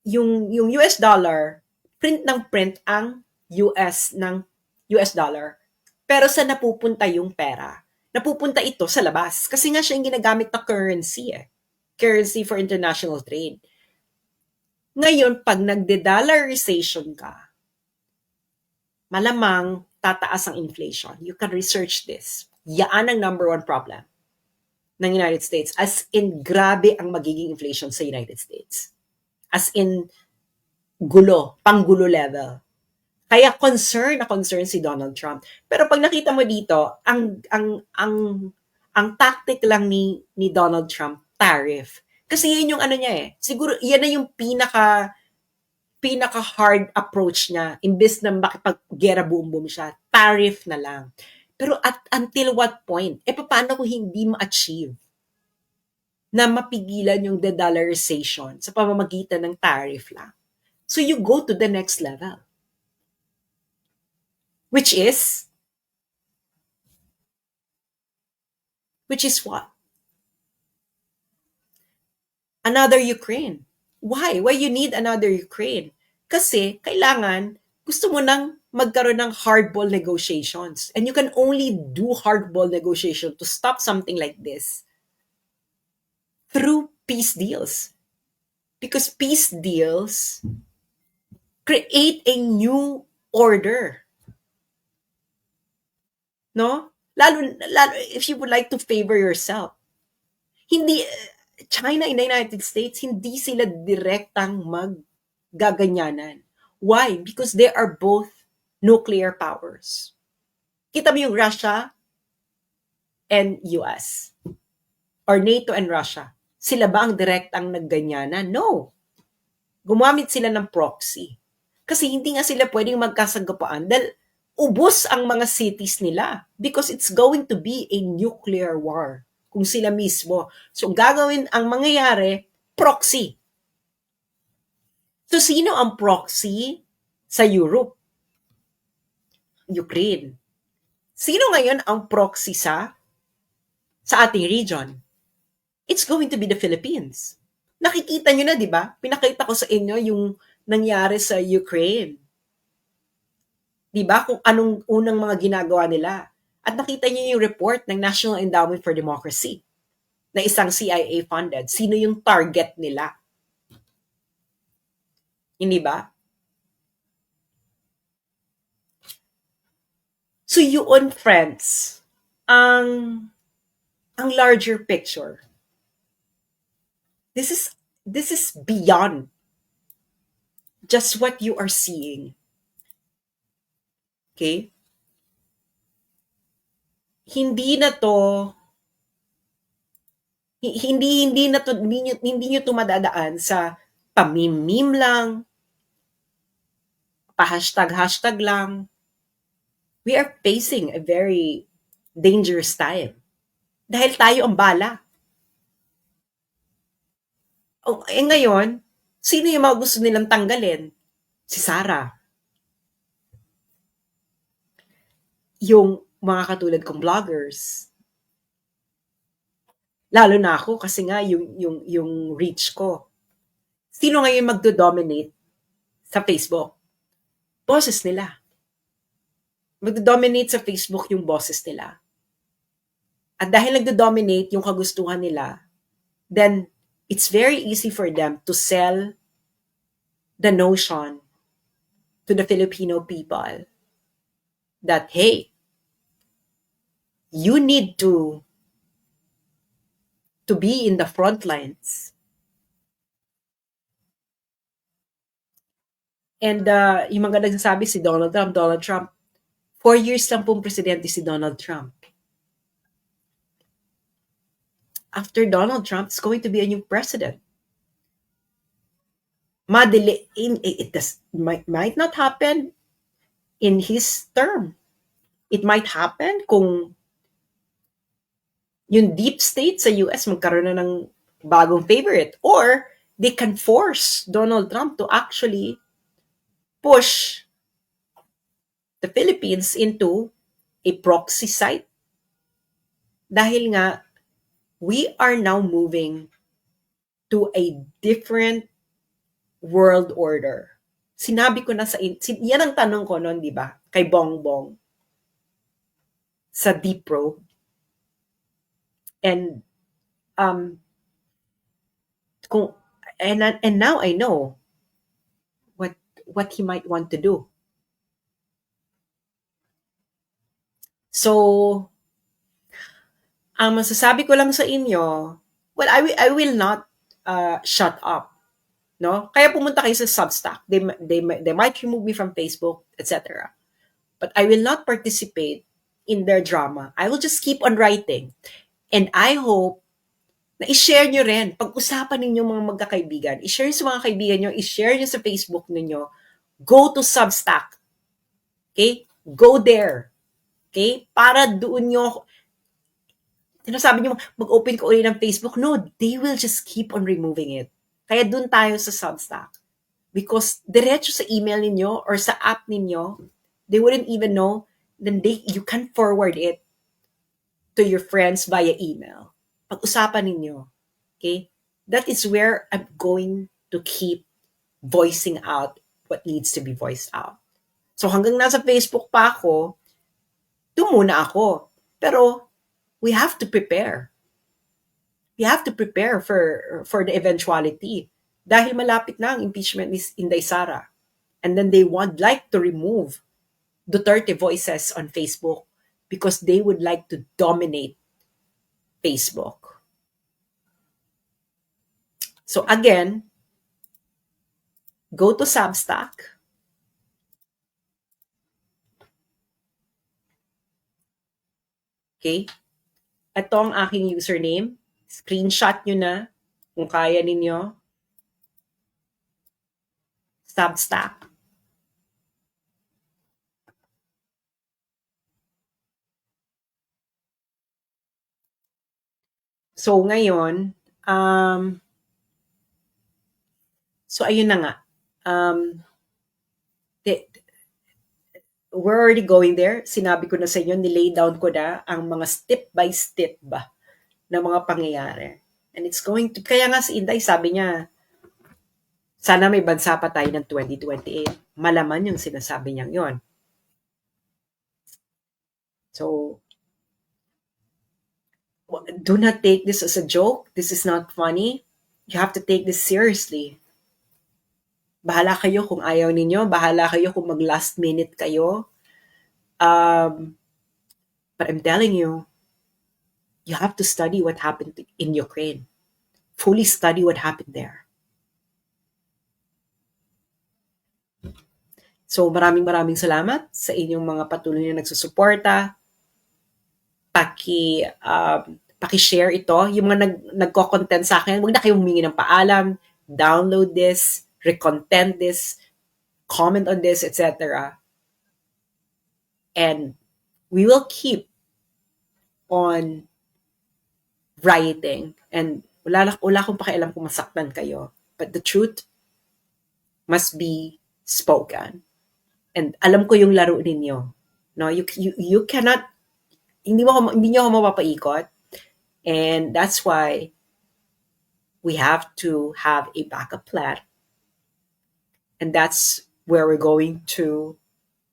yung US dollar, print ang US dollar. Pero sa napupunta yung pera? Napupunta ito sa labas. Kasi nga siya yung ginagamit na currency Currency for international trade. Ngayon, pag nagde-dollarization ka, malamang tataas ang inflation. You can research this. Yan ang number one problem ng United States. As in, grabe ang magiging inflation sa United States. As in, panggulo level. Kaya concern si Donald Trump. Pero pag nakita mo dito, ang tactic lang ni Donald Trump, tariff. Kasi yun yung ano niya Siguro yan na yung pinaka hard approach niya imbes na makipag-gera boom siya. Tariff na lang. Pero until what point? Paano kung hindi ma-achieve na mapigilan yung de-dollarization sa pamamagitan ng tariff lang? So you go to the next level, which is what? Another Ukraine. Why? Why you need another Ukraine? Kasi kailangan, gusto mo nang magkaroon ng hardball negotiations. And you can only do hardball negotiation to stop something like this through peace deals. Because peace deals create a new order. No? Lalo if you would like to favor yourself. Hindi, China and the United States, hindi sila direktang maggaganyanan. Why? Because they are both nuclear powers. Kita mo yung Russia and US. Or NATO and Russia. Sila ba ang direktang nagganyanan? No. Gumamit sila ng proxy. Kasi hindi nga sila pwedeng magkasagapaan dahil ubos ang mga cities nila because it's going to be a nuclear war kung sila mismo. So gagawin ang mangyayari, proxy. So sino ang proxy sa Europe? Ukraine. Sino ngayon ang proxy sa ating region? It's going to be the Philippines. Nakikita nyo na, di ba? Pinakita ko sa inyo yung nangyari sa Ukraine. Di ba? Kung anong unang mga ginagawa nila. At nakita nyo yung report ng National Endowment for Democracy na isang CIA funded. Sino yung target nila? Hindi ba? So yun, friends, ang larger picture. This is beyond just what you are seeing. Okay? Hindi nyo to madadaan sa pamimim lang, pa-hashtag lang. We are facing a very dangerous time. Dahil tayo ang bala. Ngayon, sino yung mga gusto nilang tanggalin? Si Sara. Yung mga katulad kong vloggers. Lalo na ako kasi nga yung reach ko. Sino ngayon magdo-dominate sa Facebook? Boses nila. Magdo-dominate sa Facebook yung boses nila. At dahil nagdo-dominate yung kagustuhan nila, then it's very easy for them to sell the notion to the Filipino people that, hey, you need to be in the front lines. And yung mga nagsasabi si Donald Trump, 4 years lang pong presidente si Donald Trump. After Donald Trump, it's going to be a new president. Might not happen in his term. It might happen kung yung deep state sa US magkaroon na ng bagong favorite, or they can force Donald Trump to actually push the Philippines into a proxy site. Dahil nga, we are now moving to a different world order. Sinabi ko na yan ang tanong ko noon, di ba? Kay Bongbong. Sa Deep Probe. And, and now I know what he might want to do. So, ang masasabi ko lang sa inyo, well, I will not shut up. No? Kaya pumunta kayo sa Substack. They might remove me from Facebook, etc. But I will not participate in their drama. I will just keep on writing. And I hope na i-share nyo rin. Pag-usapan ninyo mga magkakaibigan. I-share sa mga kaibigan nyo. I-share nyo sa Facebook ninyo. Go to Substack. Okay? Go there. Okay? Para doon nyo, sinasabi nyo, mag-open ko ulit ng Facebook. No, they will just keep on removing it. Kaya doon tayo sa Substack. Because diretso sa email ninyo or sa app ninyo, they wouldn't even know, then you can forward it to your friends via email. Pag-usapan ninyo. Okay? That is where I'm going to keep voicing out what needs to be voiced out. So hanggang nasa Facebook pa ako, doon muna ako. Pero we have to prepare. We have to prepare for the eventuality. Dahil malapit na ang impeachment ni Inday Sara. And then they would like to remove Duterte voices on Facebook because they would like to dominate Facebook. So again, go to Substack. Okay? Ito ang aking username. Screenshot nyo na kung kaya ninyo. Substack. So ngayon, so ayun na nga. We're already going there. Sinabi ko na sa inyo, nilay down ko na ang mga step by step ba na mga pangyayari. And it's going to, kaya nga si Inday, sabi niya, sana may bansa pa tayo ng 2028. Malaman yung sinasabi niyang yon. So, do not take this as a joke. This is not funny. You have to take this seriously. Bahala kayo kung ayaw ninyo. Bahala kayo kung mag-last minute kayo. But I'm telling you, you have to study what happened in Ukraine. Fully study what happened there. So maraming salamat sa inyong mga patuloy na nagsusuporta. Paki-share ito. Yung mga nagko-content sa akin, huwag na kayong humingi ng paalam. Download this, recontent this, comment on this, etc. And we will keep on writing. And wala akong pakialam kung masaktan kayo. But the truth must be spoken. And alam ko yung laro ninyo. No, you cannot, hindi niyo ako mapapaikot. And that's why we have to have a backup plan. And that's where we're going to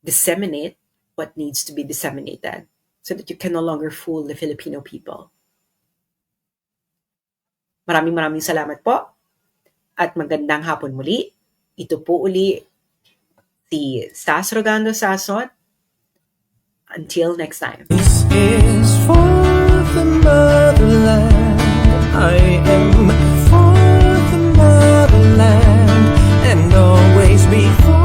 disseminate what needs to be disseminated so that you can no longer fool the Filipino people. Maraming salamat po at magandang hapon muli. Ito po uli si Sas Rogando Sasot. Until next time. This is for the motherland. I am for the motherland and always be for